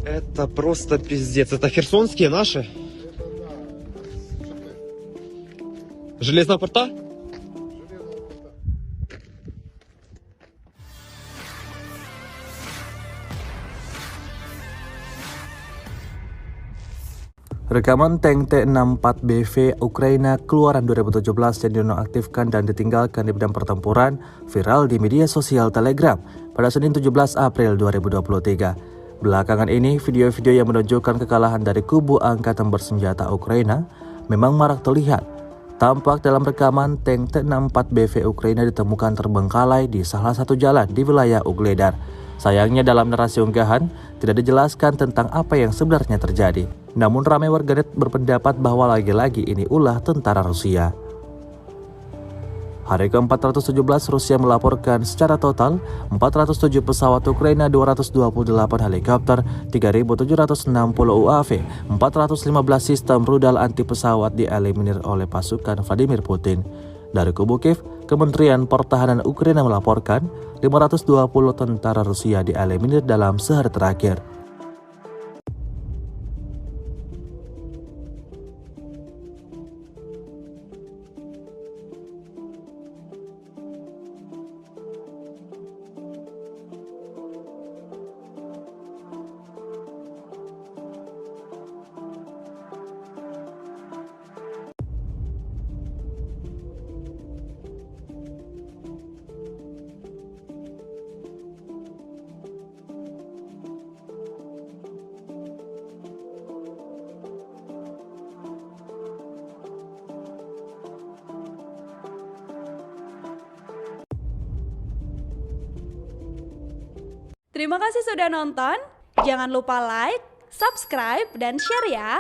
Это просто пиздец. Это херсонские наши? Железного порта? Rekaman tank T-64BV Ukraina keluaran 2017 yang dinonaktifkan dan ditinggalkan di medan pertempuran viral di media sosial Telegram pada Senin 17 April 2023. Belakangan ini, video-video yang menunjukkan kekalahan dari kubu angkatan bersenjata Ukraina memang marak terlihat. Tampak dalam rekaman tank T-64BV Ukraina ditemukan terbengkalai di salah satu jalan di wilayah Ugledar. Sayangnya dalam narasi unggahan tidak dijelaskan tentang apa yang sebenarnya terjadi. Namun ramai warganet berpendapat bahwa lagi-lagi ini ulah tentara Rusia. Hari ke-417 Rusia melaporkan secara total 407 pesawat Ukraina, 228 helikopter, 3.760 UAV, 415 sistem rudal anti pesawat dieliminir oleh pasukan Vladimir Putin. Dari kubu Kiev, Kementerian Pertahanan Ukraina melaporkan 520 tentara Rusia dieliminir dalam sehari terakhir. Terima kasih sudah nonton. Jangan lupa like, subscribe, dan share ya.